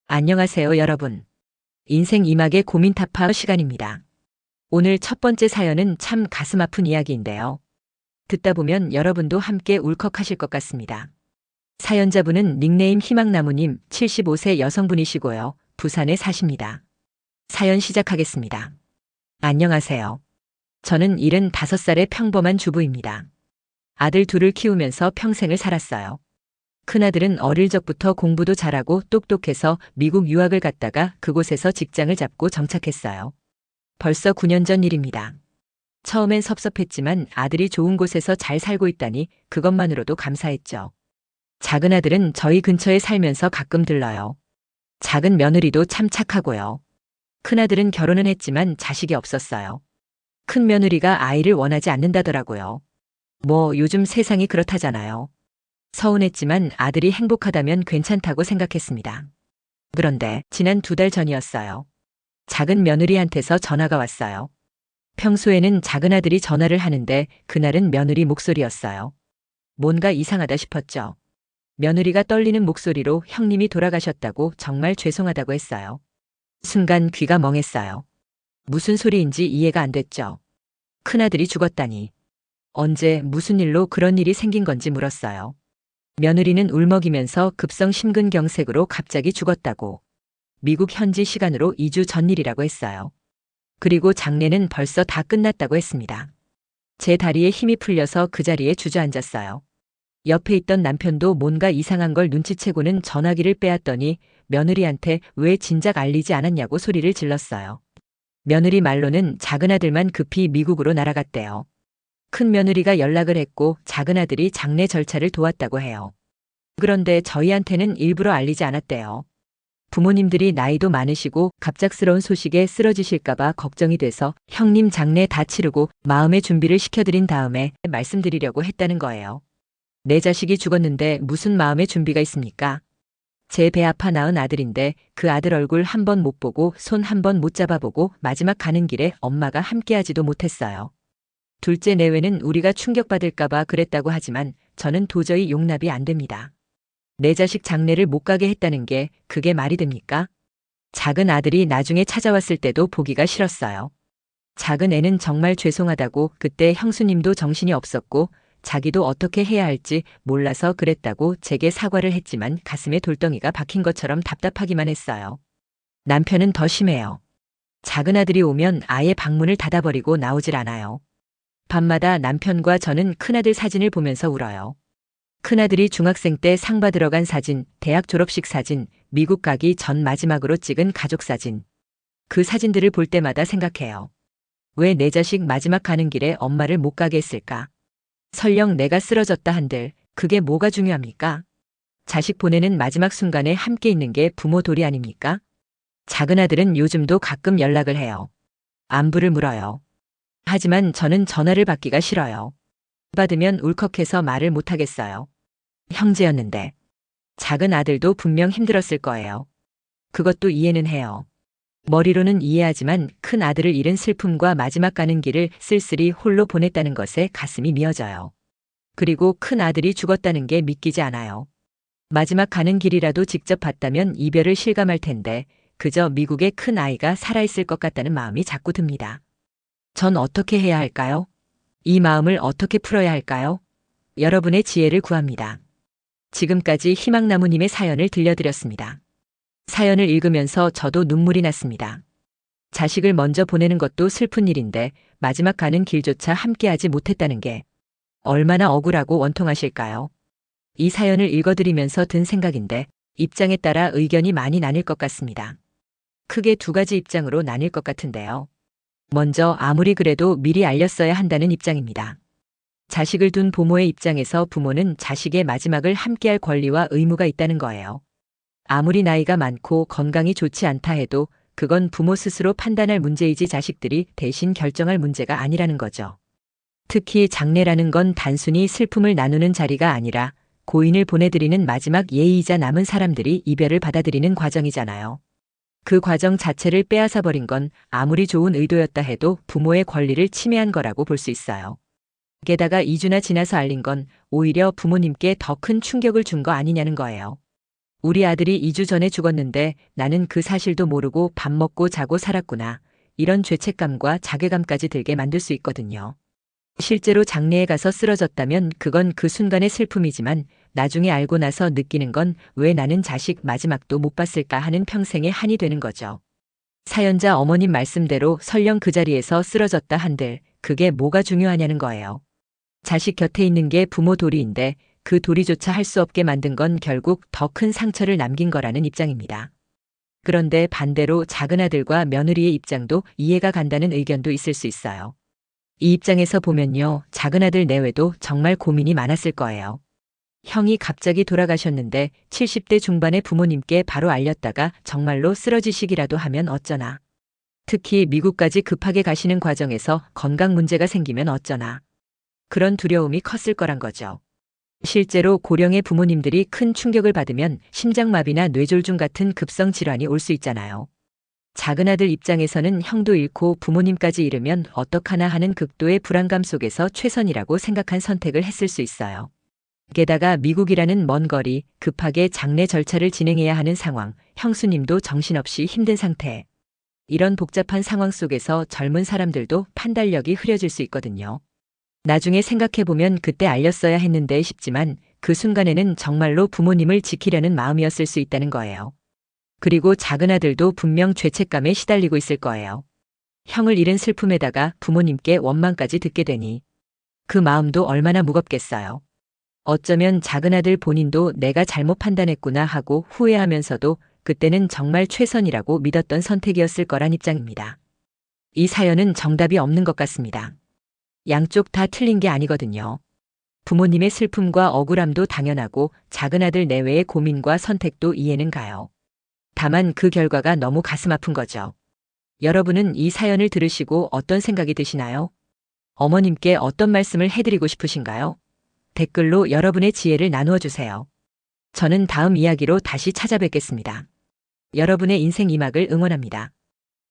안녕하세요, 여러분. 인생 이막의 고민 타파 시간입니다. 오늘 첫 번째 사연은 참 가슴 아픈 이야기인데요. 듣다 보면 여러분도 함께 울컥하실 것 같습니다. 사연자분은 닉네임 희망나무님 75세 여성분이시고요. 부산에 사십니다. 사연 시작하겠습니다. 안녕하세요. 저는 75살의 평범한 주부입니다. 아들 둘을 키우면서 평생을 살았어요. 큰아들은 어릴 적부터 공부도 잘하고 똑똑해서 미국 유학을 갔다가 그곳에서 직장을 잡고 정착했어요. 벌써 9년 전 일입니다. 처음엔 섭섭했지만 아들이 좋은 곳에서 잘 살고 있다니 그것만으로도 감사했죠. 작은 아들은 저희 근처에 살면서 가끔 들러요. 작은 며느리도 참 착하고요. 큰아들은 결혼은 했지만 자식이 없었어요. 큰 며느리가 아이를 원하지 않는다더라고요. 뭐 요즘 세상이 그렇다잖아요. 서운했지만 아들이 행복하다면 괜찮다고 생각했습니다. 그런데 지난 2달 전이었어요. 작은 며느리한테서 전화가 왔어요. 평소에는 작은 아들이 전화를 하는데 그날은 며느리 목소리였어요. 뭔가 이상하다 싶었죠. 며느리가 떨리는 목소리로 형님이 돌아가셨다고 정말 죄송하다고 했어요. 순간 귀가 멍했어요. 무슨 소리인지 이해가 안 됐죠. 큰아들이 죽었다니. 언제 무슨 일로 그런 일이 생긴 건지 물었어요. 며느리는 울먹이면서 급성 심근경색으로 갑자기 죽었다고. 미국 현지 시간으로 2주 전 일이라고 했어요. 그리고 장례는 벌써 다 끝났다고 했습니다. 제 다리에 힘이 풀려서 그 자리에 주저앉았어요. 옆에 있던 남편도 뭔가 이상한 걸 눈치채고는 전화기를 빼앗더니 며느리한테 왜 진작 알리지 않았냐고 소리를 질렀어요. 며느리 말로는 작은 아들만 급히 미국으로 날아갔대요. 큰 며느리가 연락을 했고 작은 아들이 장례 절차를 도왔다고 해요. 그런데 저희한테는 일부러 알리지 않았대요. 부모님들이 나이도 많으시고 갑작스러운 소식에 쓰러지실까봐 걱정이 돼서 형님 장례 다 치르고 마음의 준비를 시켜드린 다음에 말씀드리려고 했다는 거예요. 내 자식이 죽었는데 무슨 마음의 준비가 있습니까? 제 배 아파 낳은 아들인데 그 아들 얼굴 한 번 못 보고 손 한 번 못 잡아보고 마지막 가는 길에 엄마가 함께하지도 못했어요. 둘째 내외는 우리가 충격받을까봐 그랬다고 하지만 저는 도저히 용납이 안 됩니다. 내 자식 장례를 못 가게 했다는 게 그게 말이 됩니까? 작은 아들이 나중에 찾아왔을 때도 보기가 싫었어요. 작은 애는 정말 죄송하다고 그때 형수님도 정신이 없었고 자기도 어떻게 해야 할지 몰라서 그랬다고 제게 사과를 했지만 가슴에 돌덩이가 박힌 것처럼 답답하기만 했어요. 남편은 더 심해요. 작은 아들이 오면 아예 방문을 닫아버리고 나오질 않아요. 밤마다 남편과 저는 큰아들 사진을 보면서 울어요. 큰아들이 중학생 때 상 받으러 간 사진, 대학 졸업식 사진, 미국 가기 전 마지막으로 찍은 가족 사진. 그 사진들을 볼 때마다 생각해요. 왜 내 자식 마지막 가는 길에 엄마를 못 가게 했을까? 설령 내가 쓰러졌다 한들 그게 뭐가 중요합니까? 자식 보내는 마지막 순간에 함께 있는 게 부모 도리 아닙니까? 작은 아들은 요즘도 가끔 연락을 해요. 안부를 물어요. 하지만 저는 전화를 받기가 싫어요. 받으면 울컥해서 말을 못하겠어요. 형제였는데. 작은 아들도 분명 힘들었을 거예요. 그것도 이해는 해요. 머리로는 이해하지만 큰 아들을 잃은 슬픔과 마지막 가는 길을 쓸쓸히 홀로 보냈다는 것에 가슴이 미어져요. 그리고 큰 아들이 죽었다는 게 믿기지 않아요. 마지막 가는 길이라도 직접 봤다면 이별을 실감할 텐데 그저 미국의 큰 아이가 살아있을 것 같다는 마음이 자꾸 듭니다. 전 어떻게 해야 할까요? 이 마음을 어떻게 풀어야 할까요? 여러분의 지혜를 구합니다. 지금까지 희망나무님의 사연을 들려드렸습니다. 사연을 읽으면서 저도 눈물이 났습니다. 자식을 먼저 보내는 것도 슬픈 일인데 마지막 가는 길조차 함께하지 못했다는 게 얼마나 억울하고 원통하실까요? 이 사연을 읽어드리면서 든 생각인데 입장에 따라 의견이 많이 나뉠 것 같습니다. 크게 2가지 입장으로 나뉠 것 같은데요. 먼저 아무리 그래도 미리 알렸어야 한다는 입장입니다. 자식을 둔 부모의 입장에서 부모는 자식의 마지막을 함께할 권리와 의무가 있다는 거예요. 아무리 나이가 많고 건강이 좋지 않다 해도 그건 부모 스스로 판단할 문제이지 자식들이 대신 결정할 문제가 아니라는 거죠. 특히 장례라는 건 단순히 슬픔을 나누는 자리가 아니라 고인을 보내드리는 마지막 예의이자 남은 사람들이 이별을 받아들이는 과정이잖아요. 그 과정 자체를 빼앗아버린 건 아무리 좋은 의도였다 해도 부모의 권리를 침해한 거라고 볼 수 있어요. 게다가 2주나 지나서 알린 건 오히려 부모님께 더 큰 충격을 준 거 아니냐는 거예요. 우리 아들이 2주 전에 죽었는데 나는 그 사실도 모르고 밥 먹고 자고 살았구나. 이런 죄책감과 자괴감까지 들게 만들 수 있거든요. 실제로 장례에 가서 쓰러졌다면 그건 그 순간의 슬픔이지만 나중에 알고 나서 느끼는 건 왜 나는 자식 마지막도 못 봤을까 하는 평생의 한이 되는 거죠. 사연자 어머님 말씀대로 설령 그 자리에서 쓰러졌다 한들 그게 뭐가 중요하냐는 거예요. 자식 곁에 있는 게 부모 도리인데 그 도리조차 할 수 없게 만든 건 결국 더 큰 상처를 남긴 거라는 입장입니다. 그런데 반대로 작은아들과 며느리의 입장도 이해가 간다는 의견도 있을 수 있어요. 이 입장에서 보면요, 작은아들 내외도 정말 고민이 많았을 거예요. 형이 갑자기 돌아가셨는데 70대 중반의 부모님께 바로 알렸다가 정말로 쓰러지시기라도 하면 어쩌나. 특히 미국까지 급하게 가시는 과정에서 건강 문제가 생기면 어쩌나. 그런 두려움이 컸을 거란 거죠. 실제로 고령의 부모님들이 큰 충격을 받으면 심장마비나 뇌졸중 같은 급성 질환이 올 수 있잖아요. 작은아들 입장에서는 형도 잃고 부모님까지 잃으면 어떡하나 하는 극도의 불안감 속에서 최선이라고 생각한 선택을 했을 수 있어요. 게다가 미국이라는 먼 거리, 급하게 장례 절차를 진행해야 하는 상황, 형수님도 정신없이 힘든 상태. 이런 복잡한 상황 속에서 젊은 사람들도 판단력이 흐려질 수 있거든요. 나중에 생각해보면 그때 알렸어야 했는데 싶지만 그 순간에는 정말로 부모님을 지키려는 마음이었을 수 있다는 거예요. 그리고 작은아들도 분명 죄책감에 시달리고 있을 거예요. 형을 잃은 슬픔에다가 부모님께 원망까지 듣게 되니 그 마음도 얼마나 무겁겠어요. 어쩌면 작은아들 본인도 내가 잘못 판단했구나 하고 후회하면서도 그때는 정말 최선이라고 믿었던 선택이었을 거란 입장입니다. 이 사연은 정답이 없는 것 같습니다. 양쪽 다 틀린 게 아니거든요. 부모님의 슬픔과 억울함도 당연하고 작은아들 내외의 고민과 선택도 이해는 가요. 다만 그 결과가 너무 가슴 아픈 거죠. 여러분은 이 사연을 들으시고 어떤 생각이 드시나요? 어머님께 어떤 말씀을 해드리고 싶으신가요? 댓글로 여러분의 지혜를 나누어 주세요. 저는 다음 이야기로 다시 찾아뵙겠습니다. 여러분의 인생 이막을 응원합니다.